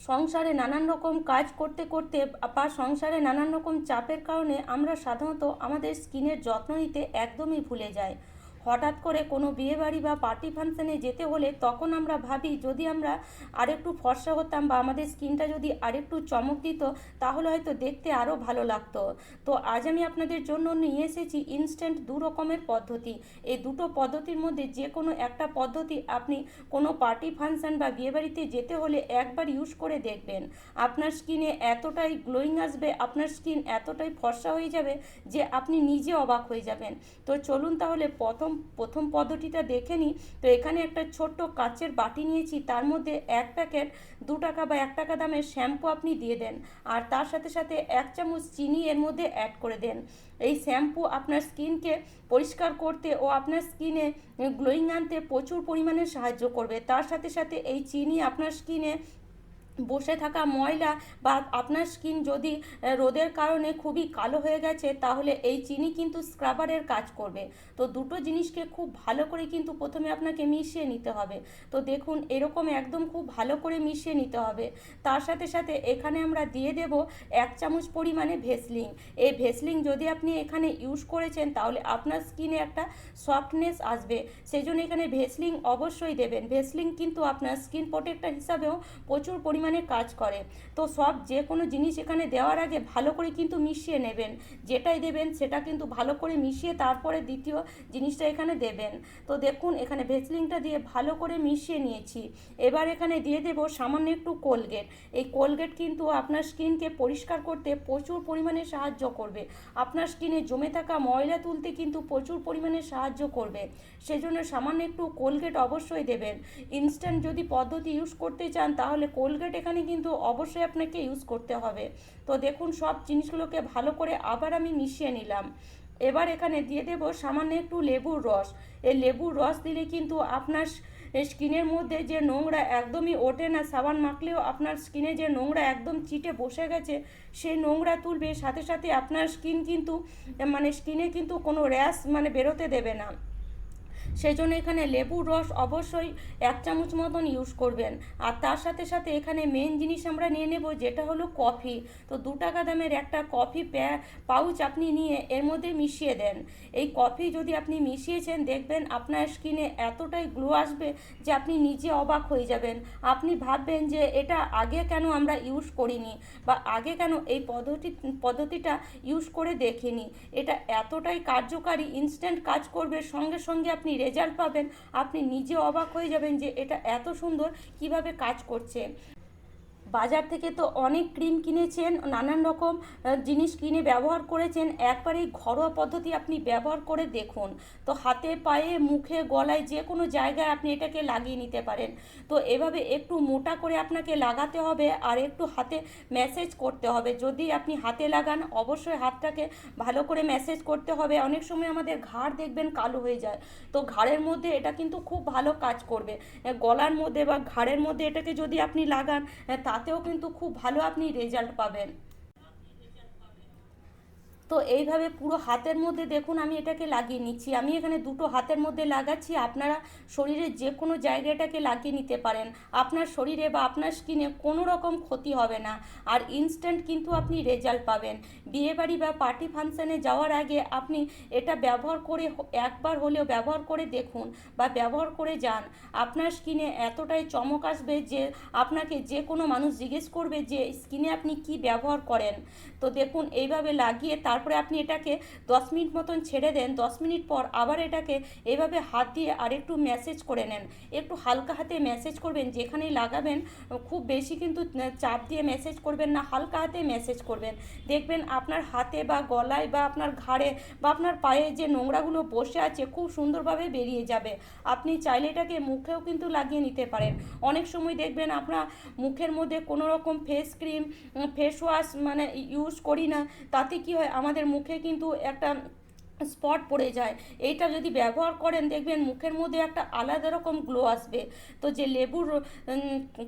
সংসারে নানান রকম কাজ করতে করতে বা সংসারে নানান রকম চাপের কারণে আমরা সাধারণত আমাদের স্কিনের যত্ন নিতে একদমই ভুলে যাই। হঠাৎ করে কোনো বিয়েবাড়ি বা পার্টি ফাংশনে যেতে হলে তখন আমরা ভাবি যদি আমরা আরেকটু ফর্সা হতাম বা আমাদের স্কিনটা যদি আরেকটু চমক দিত তাহলে হয়তো দেখতে আরও ভালো লাগতো। তো আজ আমি আপনাদের জন্য নিয়ে এসেছি ইনস্ট্যান্ট দু রকমের পদ্ধতি। এই দুটো পদ্ধতির মধ্যে যে কোনো একটা পদ্ধতি আপনি কোনো পার্টি ফাংশন বা বিয়েবাড়িতে যেতে হলে একবার ইউজ করে দেখবেন। আপনার স্কিনে এতটাই গ্লোয়িং আসবে, আপনার স্কিন এতটাই ফর্সা হয়ে যাবে যে আপনি নিজে অবাক হয়ে যাবেন। তো চলুন তাহলে প্রথম পদ্ধতিটা দেখে নিই। তো এখানে একটা ছোট্ট কাচের বাটি নিয়েছি, তার মধ্যে এক প্যাকেট 2 টাকা বা 1 টাকা দামের শ্যাম্পু আপনি দিয়ে দেন, আর তার সাথে সাথে 1 চামচ চিনি এর মধ্যে অ্যাড করে দেন। এই শ্যাম্পু আপনার স্কিনকে পরিষ্কার করতে ও আপনার স্কিনে গ্লোয়িং আনতে প্রচুর পরিমাণে সাহায্য করবে। তার সাথে সাথে এই চিনি আপনার স্কিনে বসে থাকা ময়লা বা আপনার স্কিন যদি রোদের কারণে খুবই কালো হয়ে গেছে তাহলে এই চিনি কিন্তু স্ক্রাবারের কাজ করবে। তো দুটো জিনিসকে খুব ভালো করে কিন্তু প্রথমে আপনাকে মিশিয়ে নিতে হবে। তো দেখুন এরকম একদম খুব ভালো করে মিশিয়ে নিতে হবে। তার সাথে সাথে এখানে আমরা দিয়ে দেব 1 চামচ পরিমাণে ভেসলিন। এই ভেসলিন যদি আপনি এখানে ইউজ করেছেন তাহলে আপনার স্কিনে একটা সফটনেস আসবে, সেই জন্য এখানে ভেসলিন অবশ্যই দেবেন। ভেসলিন কিন্তু আপনার স্কিন প্রোটেক্টর হিসাবেও প্রচুর পরিমাণে কাজ করে। তো সব যে কোনো জিনিস এখানে দেওয়ার আগে ভালো করে কিন্তু মিশিয়ে নেবেন। যেটাই দেবেন সেটা কিন্তু ভালো করে মিশিয়ে তারপরে দ্বিতীয় জিনিসটা এখানে দেবেন। তো দেখুন এখানে ভেসলিনটা দিয়ে ভালো করে মিশিয়ে নিয়েছি। এবার এখানে দিয়ে দেব সামান্য একটু কোলগেট। এই কোলগেট কিন্তু আপনার স্কিনকে পরিষ্কার করতে প্রচুর পরিমাণে সাহায্য করবে। আপনার স্কিনে জমে থাকা ময়লা তুলতে কিন্তু প্রচুর পরিমাণে সাহায্য করবে। সেজন্য সামান্য একটু কোলগেট অবশ্যই দেবেন। ইনস্ট্যান্ট যদি পদ্ধতি ইউজ করতে চান তাহলে কোলগেট এখানে কিন্তু অবশ্যই আপনাকে ইউজ করতে হবে। তো দেখুন সব জিনিসগুলোকে ভালো করে আবার আমি মিশিয়ে নিলাম। এবার এখানে দিয়ে দেব সামান্য একটু লেবুর রস। এই লেবুর রস দিলে কিন্তু আপনার স্কিনের মধ্যে যে নোংরা একদমই ওঠে না, সাবান মাখলেও আপনার স্কিনে যে নোংরা একদম চিটে বসে গেছে সেই নোংরা তুলবে। সাথে সাথে আপনার স্কিন কিন্তু স্কিনে কিন্তু কোনো র্যাশ বেরোতে দেবে না। সেই জন্য এখানে লেবুর রস অবশ্যই 1 চামচ মতন ইউজ করবেন। আর তার সাথে সাথে এখানে মেন জিনিস আমরা নিয়ে নেব যেটা হলো কফি। তো 2 টাকা দামের একটা কফি পাউচ আপনি নিয়ে এর মধ্যে মিশিয়ে দেন। এই কফি যদি আপনি মিশিয়েছেন দেখবেন আপনার স্কিনে এতটাই গ্লো আসবে যে আপনি নিজে অবাক হয়ে যাবেন। আপনি ভাববেন যে এটা আগে কেন আমরা ইউজ করিনি বা আগে কেন এই পদ্ধতিটা ইউজ করে দেখিনি। এটা এতটাই কার্যকারী, ইনস্ট্যান্ট কাজ করবে, সঙ্গে সঙ্গে আপনি রেজাল্ট পাবেন। আপনি নিজে অবাক হয়ে যাবেন যে এটা এত সুন্দর কিভাবে কাজ করছে। বাজার থেকে তো অনেক ক্রিম কিনেছেন, নানান রকম জিনিস কিনে ব্যবহার করেছেন, একবার এই ঘরোয়া পদ্ধতি আপনি ব্যবহার করে দেখুন। তো হাতে, পায়ে, মুখে, গলায় যে কোনো জায়গায় আপনি এটাকে লাগিয়ে নিতে পারেন। তো এভাবে একটু মোটা করে আপনাকে লাগাতে হবে আর একটু হাতে ম্যাসেজ করতে হবে। যদি আপনি হাতে লাগান অবশ্যই হাতটাকে ভালো করে ম্যাসেজ করতে হবে। অনেক সময় আমাদের ঘাড় দেখবেন কালো হয়ে যায়, তো ঘাড়ের মধ্যে এটা কিন্তু খুব ভালো কাজ করবে। গলার মধ্যে বা ঘাড়ের মধ্যে এটাকে যদি আপনি লাগান তাতেও কিন্তু খুব ভালো আপনি রেজাল্ট পাবেন। তো এইভাবে পুরো হাতের মধ্যে দেখুন আমি এটাকে লাগিয়ে নিচ্ছি। আমি এখানে দুটো হাতের মধ্যে লাগাচ্ছি, আপনারা শরীরের যে কোনো জায়গায় এটাকে লাগিয়ে নিতে পারেন। আপনার শরীরে বা আপনার স্কিনে কোনো রকম ক্ষতি হবে না, আর ইনস্ট্যান্ট কিন্তু আপনি রেজাল্ট পাবেন। বিয়েবাড়ি বা পার্টি ফাংশানে যাওয়ার আগে আপনি এটা ব্যবহার করে একবার হলেও ব্যবহার করে দেখুন বা ব্যবহার করে যান। আপনার স্কিনে এতটাই চমক আসবে যে আপনাকে যে কোনো মানুষ জিজ্ঞেস করবে যে স্কিনে আপনি কি ব্যবহার করেন। তো দেখুন এইভাবে লাগিয়ে তারপরে আপনি এটাকে 10 মিনিট মতন ছেড়ে দেন। 10 মিনিট পর আবার এটাকে এইভাবে হাত দিয়ে আরেকটু ম্যাসেজ করে নেন। একটু হালকা হাতে ম্যাসেজ করবেন যেখানেই লাগাবেন, খুব বেশি কিন্তু চাপ দিয়ে ম্যাসেজ করবেন না, হালকা হাতে ম্যাসেজ করবেন। দেখবেন আপনার হাতে বা গলায় বা আপনার ঘাড়ে বা আপনার পায়ে যে নোংরাগুলো বসে আছে খুব সুন্দরভাবে বেরিয়ে যাবে। আপনি চাইলে এটাকে মুখেও কিন্তু লাগিয়ে নিতে পারেন। অনেক সময় দেখবেন আমরা মুখের মধ্যে কোনো রকম face cream, face wash use করি না, তাতে কি হয় আমাদের মুখে কিন্তু একটা স্পট পড়ে যায়। এইটা যদি ব্যবহার করেন দেখবেন মুখের মধ্যে একটা আলাদা রকম গ্লো আসবে। তো যে লেবুর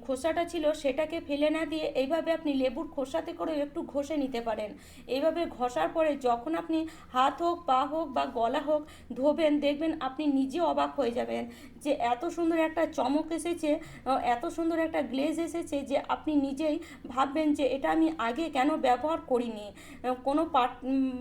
খোসাটা ছিল সেটাকে ফেলে না দিয়ে এইভাবে আপনি লেবুর খোসাতে করে একটু ঘষে নিতে পারেন। এইভাবে ঘষার পরে যখন আপনি হাত হোক, পা হোক বা গলা হোক ধোবেন, দেখবেন আপনি নিজে অবাক হয়ে যাবেন যে এত সুন্দর একটা চমক এসেছে, এত সুন্দর একটা গ্লেজ এসেছে যে আপনি নিজেই ভাববেন যে এটা আমি আগে কেন ব্যবহার করিনি। কোনো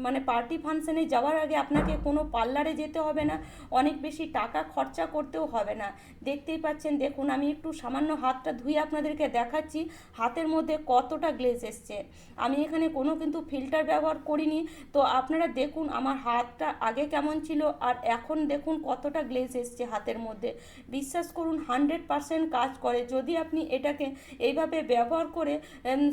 মানে পার্টি ফাংশানে যাওয়ার আগে আপনাকে কোনো পার্লারে যেতে হবে না, অনেক বেশি টাকা খরচা করতেও হবে না। দেখতেই পাচ্ছেন, দেখুন আমি একটু সামান্য হাতটা ধুয়ে আপনাদেরকে দেখাচ্ছি হাতের মধ্যে কতটা গ্লেজ এসছে। আমি এখানে কোনো কিন্তু ফিল্টার ব্যবহার করিনি। তো আপনারা দেখুন আমার হাতটা আগে কেমন ছিল আর এখন দেখুন কতটা গ্লেজ এসছে হাতের মধ্যে। বিশ্বাস করুন 100% কাজ করে। যদি আপনি এটাকে এইভাবে ব্যবহার করে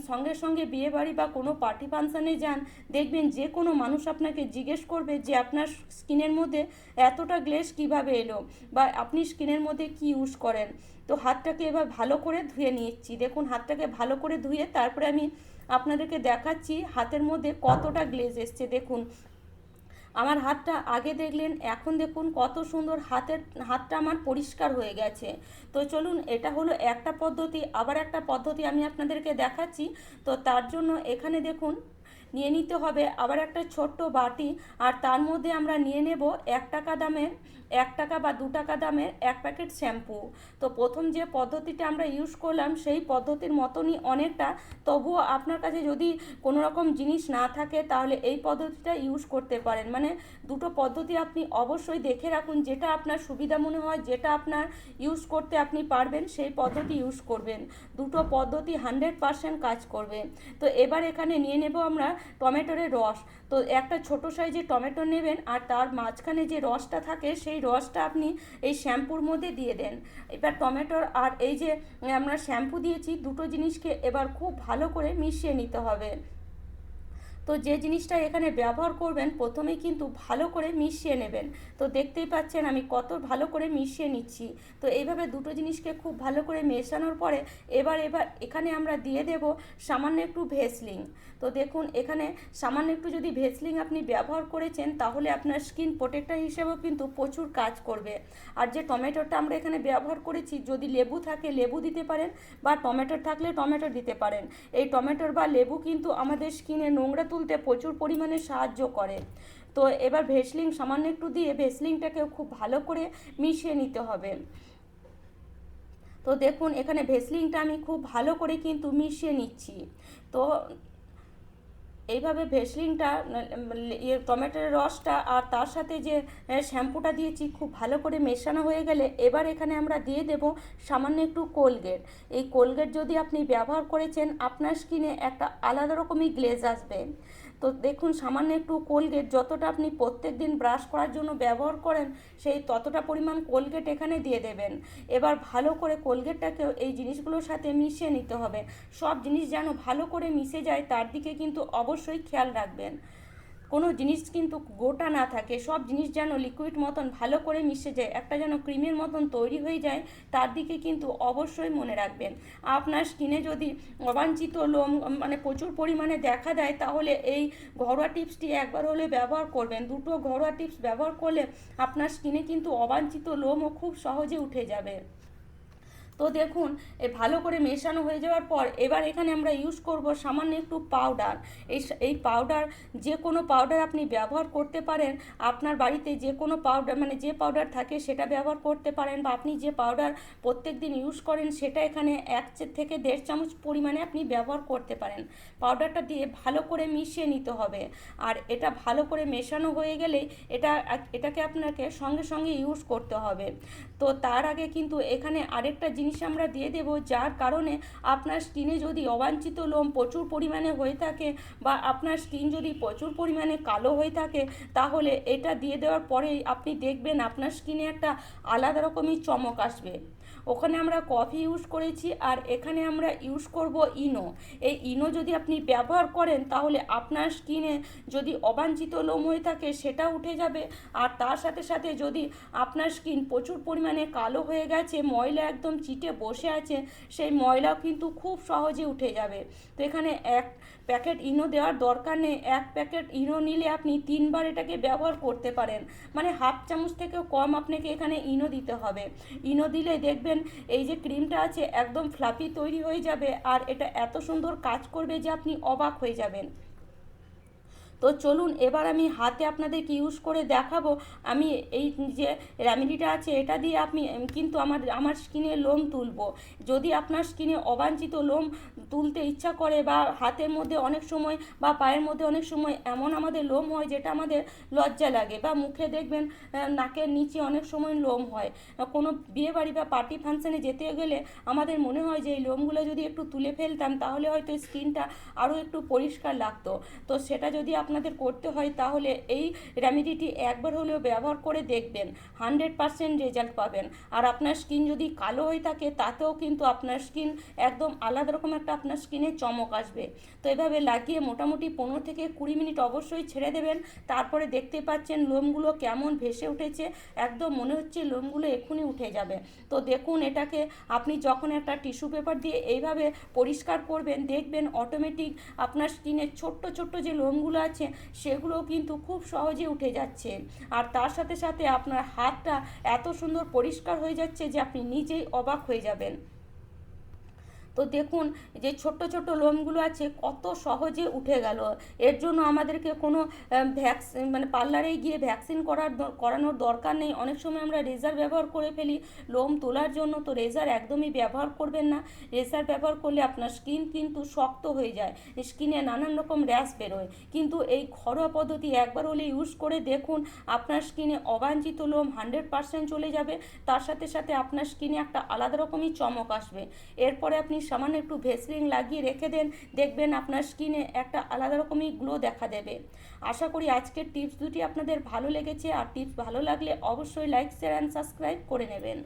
সঙ্গে সঙ্গে বিয়েবাড়ি বা কোনো পার্টি ফাংশানে যান, দেখবেন যে কোনো মানুষ আপনাকে জিজ্ঞেস করবে যে আপনার স্কিনের মধ্যে এতটা গ্লেজ কিভাবে এলো, বা আপনি স্কিনের মধ্যে কি ইউজ করেন। তো হাতটাকে এবার ভালো করে ধুয়ে নিচ্ছি। দেখুন হাতটাকে ভালো করে ধুয়ে তারপরে আমি আপনাদেরকে দেখাচ্ছি হাতের মধ্যে কতটা গ্লেজ এসছে। দেখুন আমার হাতটা আগে দেখলেন, এখন দেখুন কত সুন্দর হাতটা আমার পরিষ্কার হয়ে গেছে। তো চলুন, এটা হলো একটা পদ্ধতি। আবার একটা পদ্ধতি আমি আপনাদেরকে দেখাচ্ছি। তো তার জন্য এখানে দেখুন নিয়ে নিতে হবে আবার একটা ছোট্ট বাটি, আর তার মধ্যে আমরা নিয়ে নেব 1 টাকা দামের, 1 টাকা বা 2 টাকা দামের 1 প্যাকেট শ্যাম্পু। তো প্রথম যে পদ্ধতিটা আমরা ইউজ করলাম সেই পদ্ধতির মতনই অনেকটা, তবুও আপনার কাছে যদি কোনো রকম জিনিস না থাকে তাহলে এই পদ্ধতিটা ইউজ করতে পারেন। মানে দুটো পদ্ধতি আপনি অবশ্যই দেখে রাখুন, যেটা আপনার সুবিধা মনে হয়, যেটা আপনার ইউজ করতে আপনি পারবেন সেই পদ্ধতি ইউজ করবেন। দুটো পদ্ধতি 100% কাজ করবে। তো এবার এখানে নিয়ে নেব আমরা টমেটোর রস। তো একটা ছোট সাইজের টমেটো নেবেন আর তার মাঝখানে যে রসটা থাকে সেই রসটা আপনি এই শ্যাম্পুর মধ্যে দিয়ে দেন। এবার টমেটোর আর এই যে আমরা শ্যাম্পু দিয়েছি দুটো জিনিসকে এবার খুব ভালো করে মিশিয়ে নিতে হবে। তো যে জিনিসটা এখানে ব্যবহার করবেন প্রথমেই কিন্তু ভালো করে মিশিয়ে নেবেন। তো দেখতেই পাচ্ছেন আমি কত ভালো করে মিশিয়ে নিচ্ছি। তো এইভাবে দুটো জিনিসকে খুব ভালো করে মেশানোর পরে এবার এখানে আমরা দিয়ে দেব সামান্য একটু ভেসলিন। তো দেখুন এখানে সামান্য একটু যদি ভেসলিন আপনি ব্যবহার করেছেন তাহলে আপনার স্কিন প্রোটেক্টর হিসেবেও কিন্তু প্রচুর কাজ করবে। আর যে টমেটোটা আমরা এখানে ব্যবহার করেছি, যদি লেবু থাকে লেবু দিতে পারেন, বা টমেটোর থাকলে টমেটো দিতে পারেন। এই টমেটোর বা লেবু কিন্তু আমাদের স্কিনে নোংরা তুলতে প্রচুর পরিমাণে সাহায্য করে। তো এবার ভেসলিন সামান্য একটু দিয়ে ভেসলিনটাকেও খুব ভালো করে মিশিয়ে নিতে হবে। তো দেখুন এখানে ভেসলিনটা আমি খুব ভালো করে কিন্তু মিশিয়ে নিচ্ছি। তো এইভাবে ভেসলিনটা টমেটোর রসটা আর তার সাথে যে শ্যাম্পুটা দিয়েছি খুব ভালো করে মেশানো হয়ে গেলে এবার এখানে আমরা দিয়ে দেব সামান্য একটু কোলগেট। এই কোলগেট যদি আপনি ব্যবহার করেছেন আপনার স্কিনে একটা আলাদা রকমই গ্লেজ আসবে। তো দেখুন সামান্য একটু কোলগেট, যতটা আপনি প্রত্যেক দিন ব্রাশ করার জন্য ব্যবহার করেন সেই ততটা পরিমাণ কোলগেট এখানে দিয়ে দেবেন। এবার ভালো করে কোলগেটটাকেও এই জিনিসগুলোর সাথে মিশিয়ে নিতে হবে। সব জিনিস যেন ভালো করে মিশে যায় তার দিকে কিন্তু অবশ্যই খেয়াল রাখবেন। কোনো জিনিস কিন্তু গোটা না থাকে, সব জিনিস যেন লিকুইড মতন ভালো করে মিশে যায়, একটা যেন ক্রিমের মতন তৈরি হয়ে যায়, তার দিকে কিন্তু অবশ্যই মনে রাখবেন। আপনার স্কিনে যদি অবাঞ্ছিত লোম মানে প্রচুর পরিমাণে দেখা দেয় তাহলে এই ঘরোয়া টিপসটি একবার হলে ব্যবহার করবেন। দুটো ঘরোয়া টিপস ব্যবহার করলে আপনার স্কিনে কিন্তু অবাঞ্ছিত লোমও খুব সহজে উঠে যাবে। তো দেখুন ভালো করে মেশানো হয়ে যাওয়ার পর এবার এখানে আমরা ইউজ করব সামান্য একটু পাউডার। এই পাউডার যে কোনো পাউডার আপনি ব্যবহার করতে পারেন। আপনার বাড়িতে যে কোনো পাউডার মানে যে পাউডার থাকে সেটা ব্যবহার করতে পারেন, বা আপনি যে পাউডার প্রত্যেক দিন ইউজ করেন সেটা এখানে 1 থেকে 1.5 চামচ পরিমাণে আপনি ব্যবহার করতে পারেন। পাউডারটা দিয়ে ভালো করে মিশিয়ে নিতে হবে। আর এটা ভালো করে মেশানো হয়ে গেলে এটাকে আপনাকে সঙ্গে সঙ্গে ইউজ করতে হবে। তো তার আগে কিন্তু এখানে আরেকটা জিনিস আমরা দিয়ে দেব, যার কারণে আপনার স্কিনে যদি অবাঞ্ছিত লোম প্রচুর পরিমাণে হয়ে থাকে বা আপনার স্কিন যদি প্রচুর পরিমাণে কালো হয়ে থাকে, তাহলে এটা দিয়ে দেওয়ার পরেই আপনি দেখবেন আপনার স্কিনে একটা আলাদা রকমই চমক আসবে। ওখানে আমরা কফি ইউজ করেছি, আর এখানে আমরা ইউজ করব ইনো। এই ইনো যদি আপনি ব্যবহার করেন তাহলে আপনার স্কিনে যদি অবাঞ্ছিত লোম হয়ে থাকে সেটা উঠে যাবে, আর তার সাথে সাথে যদি আপনার স্কিন প্রচুর পরিমাণে কালো হয়ে গেছে, ময়লা একদম চিটে বসে আছে, সেই ময়লাও কিন্তু খুব সহজে উঠে যাবে। তো এখানে 1 প্যাকেট ইনো দেওয়ার দরকার নেই, 1 প্যাকেট ইনো নিলে আপনি 3বার এটাকে ব্যবহার করতে পারেন, মানে হাফ চামচ থেকেও কম আপনাকে এখানে ইনো দিতে হবে। ইনো দিলে দেখবেন এই যে ক্রিমটা আছে একদম ফ্লাফি তৈরি হয়ে যাবে, আর এটা এত সুন্দর কাজ করবে যে আপনি অবাক হয়ে যাবেন। তো চলুন এবার আমি হাতে আপনাদেরকে ইউজ করে দেখাবো। আমি এই যে রেমেডিটা আছে এটা দিয়ে আপনি কিন্তু আমার স্কিনে লোম তুলবো। যদি আপনার স্কিনে অবাঞ্ছিত লোম তুলতে ইচ্ছা করে, বা হাতের মধ্যে অনেক সময় বা পায়ের মধ্যে অনেক সময় এমন আমাদের লোম হয় যেটা আমাদের লজ্জা লাগে, বা মুখে দেখবেন নাকের নিচে অনেক সময় লোম হয়, কোনো বিয়েবাড়ি বা পার্টি ফাংশানে যেতে গেলে আমাদের মনে হয় যে এই লোমগুলো যদি একটু তুলে ফেলতাম তাহলে হয়তো স্কিনটা আরও একটু পরিষ্কার লাগতো। তো সেটা যদি আপনাদের করতে হয় তাহলে এই রেমেডিটি একবার হলেও ব্যবহার করে দেখবেন, 100% রেজাল্ট পাবেন। আর আপনার স্কিন যদি কালো হয়ে থাকে তাতেও কিন্তু আপনার স্কিন একদম আলাদা রকম একটা আপনার স্কিনে চমক আসবে। তো এভাবে লাগিয়ে মোটামুটি 15 থেকে 20 মিনিট অবশ্যই ছেড়ে দেবেন। তারপরে দেখতে পাচ্ছেন লোমগুলো কেমন ভেসে উঠেছে, একদম মনে হচ্ছে লোমগুলো এক্ষুনি উঠে যাবে। তো দেখুন এটাকে আপনি যখন একটা টিস্যু পেপার দিয়ে এইভাবে পরিষ্কার করবেন দেখবেন অটোমেটিক আপনার স্কিনের ছোট্ট ছোট্ট যে লোমগুলো আছে সেগুলোও কিন্তু খুব সহজে উঠে যাচ্ছে, আর তার সাথে সাথে আপনার হাতটা এত সুন্দর পরিষ্কার হয়ে যাচ্ছে যে আপনি নিজেই অবাক হয়ে যাবেন। তো দেখুন যে ছোট্ট ছোট্ট লোমগুলো আছে কত সহজে উঠে গেল। এর জন্য আমাদেরকে কোনো ভ্যাকসিন মানে পার্লারে গিয়ে ভ্যাকসিন করানোর দরকার নেই। অনেক সময় আমরা রেজার ব্যবহার করে ফেলি লোম তোলার জন্য, তো রেজার একদমই ব্যবহার করবেন না। রেজার ব্যবহার করলে আপনার স্কিন কিন্তু শক্ত হয়ে যায়, স্কিনে নানান রকম র্যাশ বেরোয়। কিন্তু এই ঘরোয়া পদ্ধতি একবার হলে ইউজ করে দেখুন, আপনার স্কিনে অবাঞ্ছিত লোম 100% চলে যাবে, তার সাথে সাথে আপনার স্কিনে একটা আলাদা রকমই চমক আসবে। এরপরে আপনি সামান্য একটু ভেসলিন লাগিয়ে রেখে দেন, দেখবেন আপনার স্কিনে একটা আলাদা রকমই গ্লো দেখা দেবে। আশা করি আজকের টিপস দুটি আপনাদের ভালো লেগেছে, আর টিপস ভালো লাগলে অবশ্যই লাইক, শেয়ার অ্যান্ড সাবস্ক্রাইব করে নেবেন।